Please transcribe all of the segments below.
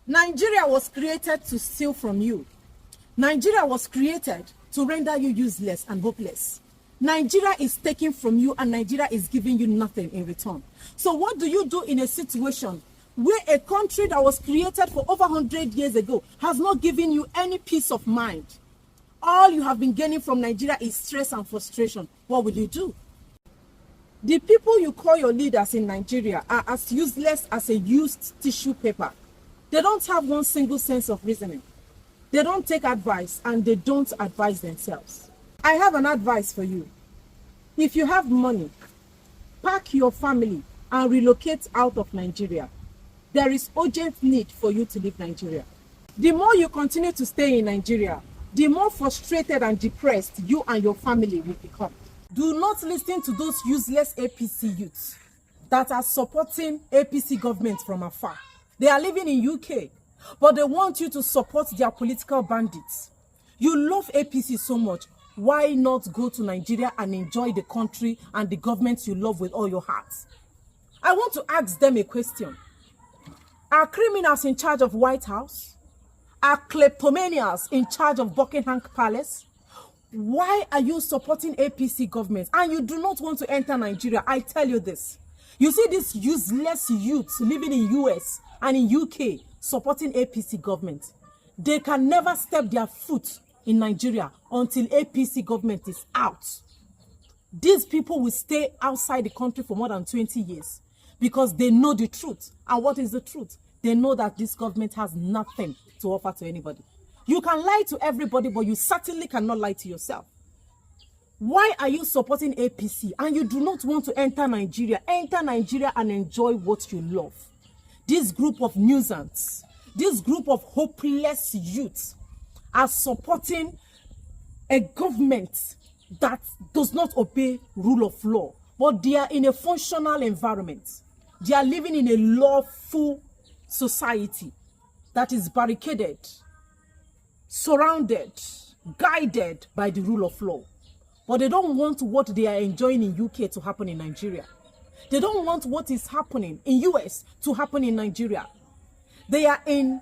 Nigeria was created to steal from you. Nigeria was created to render you useless and hopeless. Nigeria is taking from you and Nigeria is giving you nothing in return. So what do you do in a situation where a country that was created for over 100 years ago has not given you any peace of mind? All you have been gaining from Nigeria is stress and frustration. What will you do? The people you call your leaders in Nigeria are as useless as a used tissue paper. They don't have one single sense of reasoning. They don't take advice and they don't advise themselves. I have an advice for you. If you have money, pack your family and relocate out of Nigeria. There is urgent need for you to leave Nigeria. The more you continue to stay in Nigeria, the more frustrated and depressed you and your family will become. Do not listen to those useless APC youths that are supporting APC government from afar. They are living in UK, but they want you to support their political bandits. You love APC so much, why not go to Nigeria and enjoy the country and the government you love with all your heart? I want to ask them a question. Are criminals in charge of White House? Are kleptomaniacs in charge of Buckingham Palace? Why are you supporting APC government and you do not want to enter Nigeria? I tell you this. You see these useless youths living in US and in UK supporting APC government. They can never step their foot in Nigeria until APC government is out. These people will stay outside the country for more than 20 years because they know the truth. And what is the truth? They know that this government has nothing to offer to anybody. You can lie to everybody, but you certainly cannot lie to yourself. Why are you supporting APC and you do not want to enter Nigeria? Enter Nigeria and enjoy what you love. This group of nuisance, this group of hopeless youths are supporting a government that does not obey rule of law, but they are in a functional environment. They are living in a lawful society that is barricaded, surrounded, guided by the rule of law. But they don't want what they are enjoying in UK to happen in Nigeria. They don't want what is happening in US to happen in Nigeria. They are in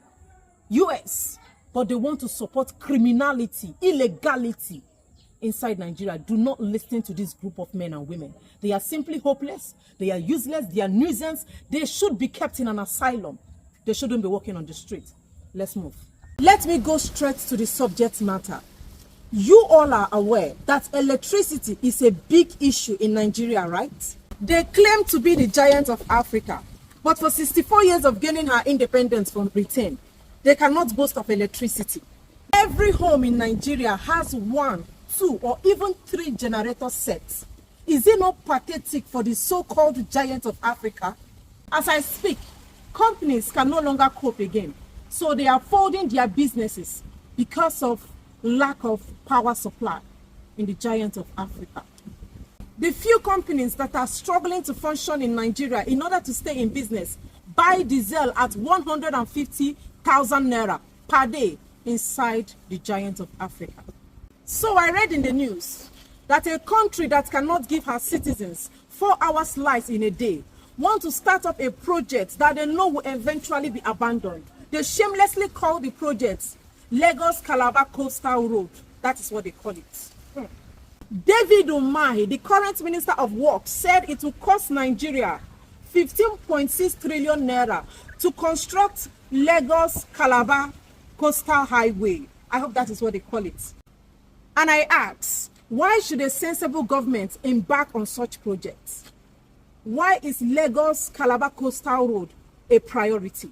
US, but they want to support criminality, illegality inside Nigeria. Do not listen to this group of men and women. They are simply hopeless. They are useless. They are nuisance. They should be kept in an asylum. They shouldn't be walking on the street. Let's move. Let me go straight to the subject matter. You all are aware that electricity is a big issue in Nigeria, right? They claim to be the giant of Africa, but for 64 years of gaining her independence from Britain, they cannot boast of electricity. Every home in Nigeria has 1, 2, or even 3 generator sets. Is it not pathetic for the so-called giant of Africa? As I speak, companies can no longer cope again, so they are folding their businesses because of lack of power supply in the giant of Africa. The few companies that are struggling to function in Nigeria in order to stay in business buy diesel at 150,000 naira per day inside the giant of Africa. So I read in the news that a country that cannot give her citizens 4 hours light in a day want to start up a project that they know will eventually be abandoned. They shamelessly call the project Lagos-Calabar Coastal Road. That is what they call it. David Umahi, the current Minister of Works, said it will cost Nigeria 15.6 trillion naira to construct Lagos-Calabar Coastal Highway. I hope that is what they call it. And I ask, why should a sensible government embark on such projects? Why is Lagos-Calabar Coastal Road a priority?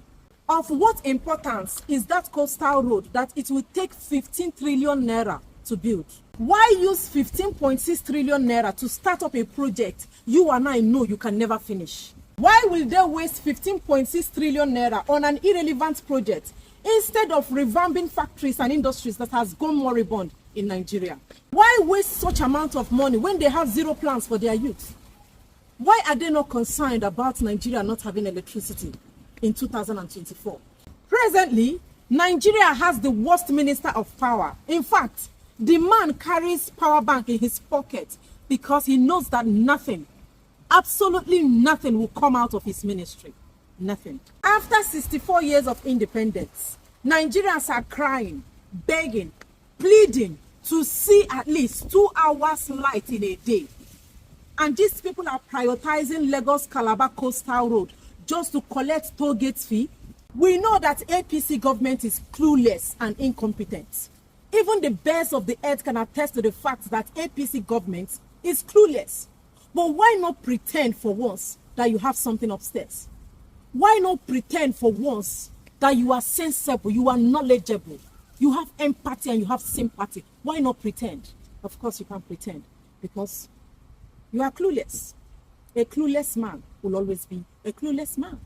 Of what importance is that coastal road that it will take 15 trillion naira to build? Why use 15.6 trillion naira to start up a project you and I know you can never finish? Why will they waste 15.6 trillion naira on an irrelevant project instead of revamping factories and industries that has gone moribund in Nigeria? Why waste such amount of money when they have zero plans for their youth? Why are they not concerned about Nigeria not having electricity in 2024? Presently, Nigeria has the worst minister of power. In fact, the man carries power bank in his pocket because he knows that nothing, absolutely nothing will come out of his ministry. Nothing. After 64 years of independence, Nigerians are crying, begging, pleading to see at least 2 hours light in a day. And these people are prioritizing Lagos-Calabar Coastal Road just to collect toll gate fee. We know that APC government is clueless and incompetent. Even the best of the earth can attest to the fact that APC government is clueless. But why not pretend for once that you have something upstairs? Why not pretend for once that you are sensible, you are knowledgeable, you have empathy and you have sympathy? Why not pretend? Of course you can't pretend because you are clueless. A clueless man will always be a clueless man.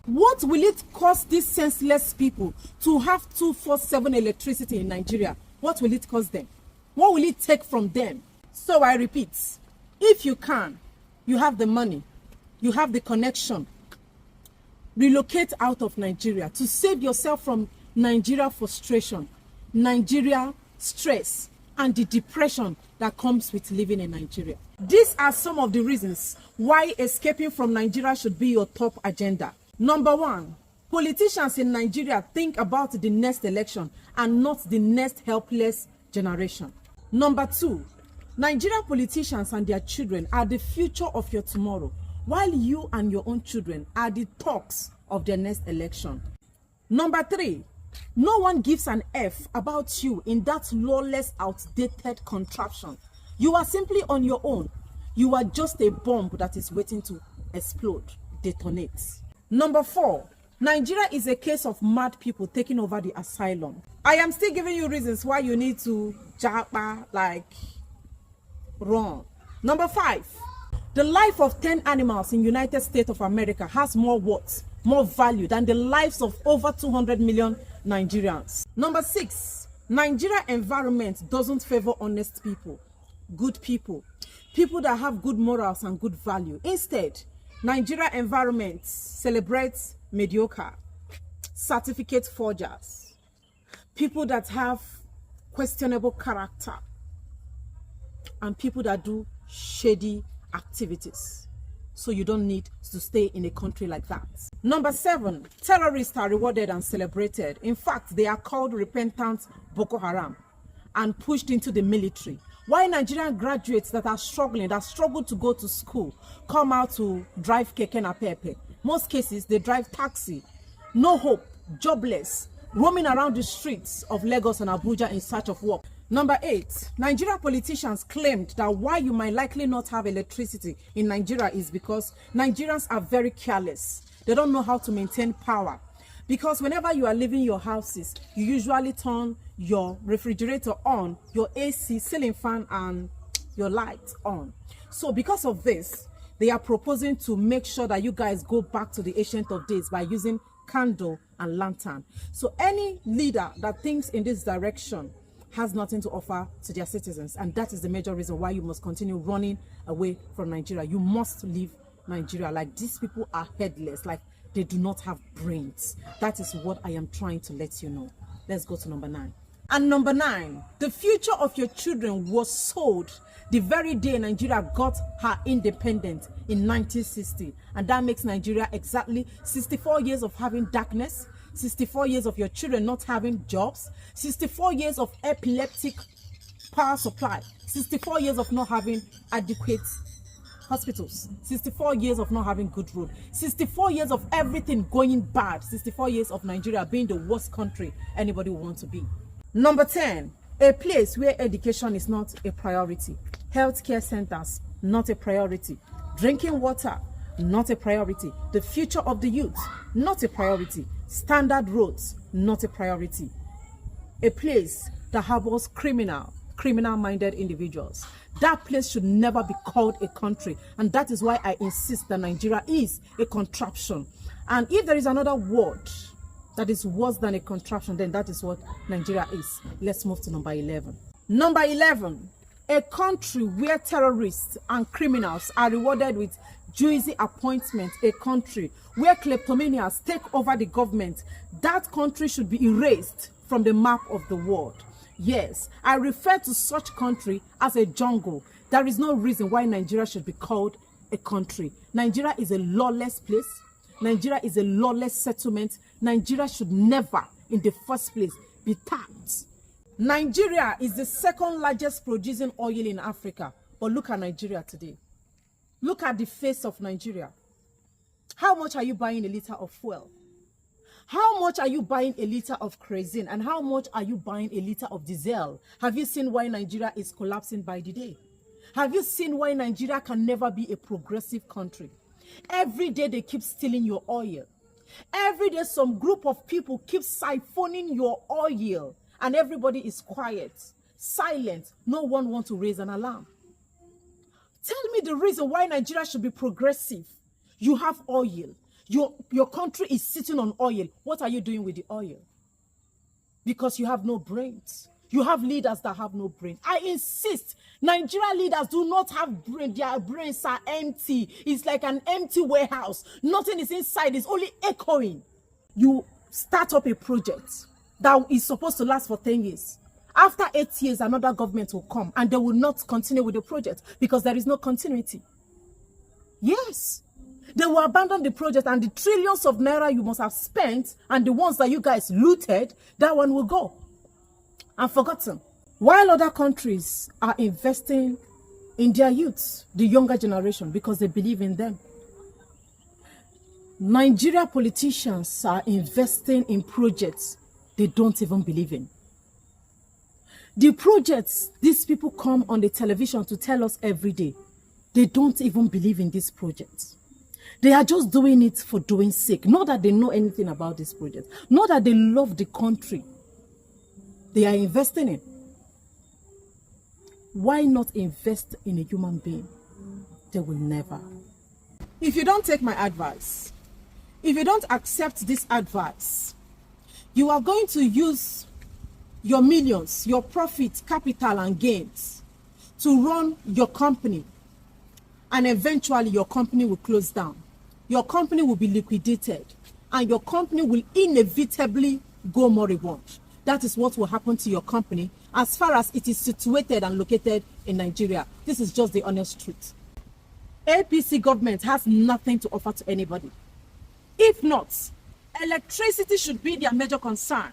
What will it cost these senseless people to have 24/7 electricity in Nigeria? What will it cost them? What will it take from them? So I repeat, if you can, you have the money, you have the connection, relocate out of Nigeria to save yourself from Nigeria frustration, Nigeria stress, and the depression that comes with living in Nigeria. These are some of the reasons why escaping from Nigeria should be your top agenda. Number one, politicians in Nigeria think about the next election and not the next helpless generation. Number two, Nigerian politicians and their children are the future of your tomorrow, while you and your own children are the talks of their next election. Number three, no one gives an F about you in that lawless, outdated contraption. You are simply on your own. You are just a bomb that is waiting to explode, detonate. Number four, Nigeria is a case of mad people taking over the asylum. I am still giving you reasons why you need to japa, like run. Number five, the life of 10 animals in United States of America has more worth, more value than the lives of over 200 million Nigerians. Number six, Nigeria environment doesn't favor honest people, good people, people that have good morals and good value. Instead, Nigeria environment celebrates mediocre, certificate forgers, people that have questionable character, and people that do shady activities. So you don't need to stay in a country like that. Number seven, terrorists are rewarded and celebrated. In fact, they are called repentant Boko Haram and pushed into the military. Why Nigerian graduates that are struggling, that struggle to go to school, come out to drive keke napepe? Most cases, they drive taxi. No hope, jobless, roaming around the streets of Lagos and Abuja in search of work. Number eight, Nigerian politicians claimed that why you might likely not have electricity in Nigeria is because Nigerians are very careless. They don't know how to maintain power. Because whenever you are leaving your houses, you usually turn your refrigerator on, your AC, ceiling fan, and your lights on. So because of this, they are proposing to make sure that you guys go back to the ancient of days by using candle and lantern. So any leader that thinks in this direction has nothing to offer to their citizens, and that is the major reason why you must continue running away from Nigeria. You must leave Nigeria. Like, these people are headless, like they do not have brains. That is what I am trying to let you know. Let's go to number nine. And number nine, the future of your children was sold the very day Nigeria got her independence in 1960. And that makes Nigeria exactly 64 years of having darkness, 64 years of your children not having jobs, 64 years of epileptic power supply, 64 years of not having adequate hospitals, 64 years of not having good road, 64 years of everything going bad, 64 years of Nigeria being the worst country anybody would want to be. Number 10, a place where education is not a priority, healthcare centers not a priority, drinking water not a priority, the future of the youth not a priority, standard roads not a priority, a place that harbors criminal-minded individuals. That place should never be called a country, and that is why I insist that Nigeria is a contraption. And if there is another word that is worse than a contraption, then that is what Nigeria is. Let's move to number 11. Number 11, a country where terrorists and criminals are rewarded with juicy appointments, a country where kleptomanias take over the government. That country should be erased from the map of the world. Yes, I refer to such country as a jungle. There is no reason why Nigeria should be called a country. Nigeria is a lawless place. Nigeria is a lawless settlement. Nigeria should never, in the first place, be taxed. Nigeria is the second largest producing oil in Africa. But look at Nigeria today. Look at the face of Nigeria. How much are you buying a liter of fuel? How much are you buying a liter of kerosene? And how much are you buying a liter of diesel? Have you seen why Nigeria is collapsing by the day? Have you seen why Nigeria can never be a progressive country? Every day they keep stealing your oil. Every day some group of people keep siphoning your oil. And everybody is quiet, silent. No one wants to raise an alarm. Tell me the reason why Nigeria should be progressive. You have oil. Your country is sitting on oil. What are you doing with the oil? Because you have no brains. You have leaders that have no brain. I insist, Nigerian leaders do not have brain. Their brains are empty. It's like an empty warehouse. Nothing is inside. It's only echoing. You start up a project that is supposed to last for 10 years. After 8 years, another government will come and they will not continue with the project because there is no continuity. Yes. They will abandon the project and the trillions of naira you must have spent and the ones that you guys looted, that one will go and forgotten. While other countries are investing in their youths, the younger generation, because they believe in them, Nigeria politicians are investing in projects they don't even believe in. The projects these people come on the television to tell us every day, they don't even believe in these projects. They are just doing it for doing sake. Not that they know anything about this project. Not that they love the country they are investing in. Why not invest in a human being? They will never. If you don't take my advice, if you don't accept this advice, you are going to use your millions, your profit, capital, and gains to run your company. And eventually your company will close down. Your company will be liquidated. And your company will inevitably go moribund. That is what will happen to your company as far as it is situated and located in Nigeria. This is just the honest truth. APC government has nothing to offer to anybody. If not, electricity should be their major concern.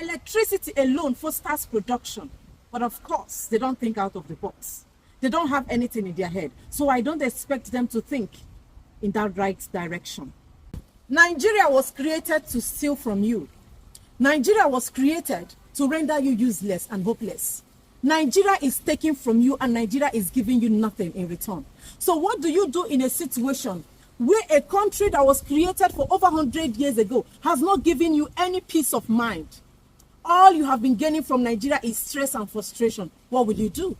Electricity alone fosters production. But of course, they don't think out of the box. They don't have anything in their head. So I don't expect them to think in that right direction. Nigeria was created to steal from you. Nigeria was created to render you useless and hopeless. Nigeria is taking from you and Nigeria is giving you nothing in return. So what do you do in a situation where a country that was created for over 100 years ago has not given you any peace of mind? All you have been gaining from Nigeria is stress and frustration. What will you do?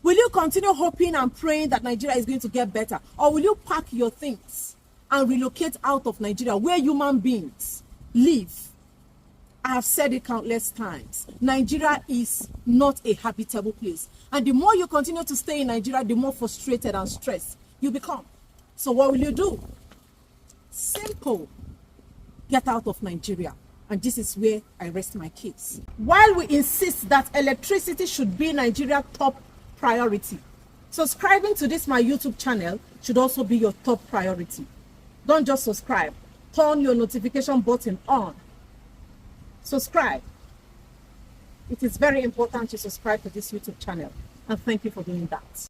Will you continue hoping and praying that Nigeria is going to get better? Or will you pack your things and relocate out of Nigeria where human beings live? I have said it countless times. Nigeria is not a habitable place. And the more you continue to stay in Nigeria, the more frustrated and stressed you become. So what will you do? Simple. Get out of Nigeria. And this is where I rest my case. While we insist that electricity should be Nigeria's top priority, subscribing to this my YouTube channel should also be your top priority. Don't just subscribe. Turn your notification button on. Subscribe. It is very important to subscribe to this YouTube channel. And thank you for doing that.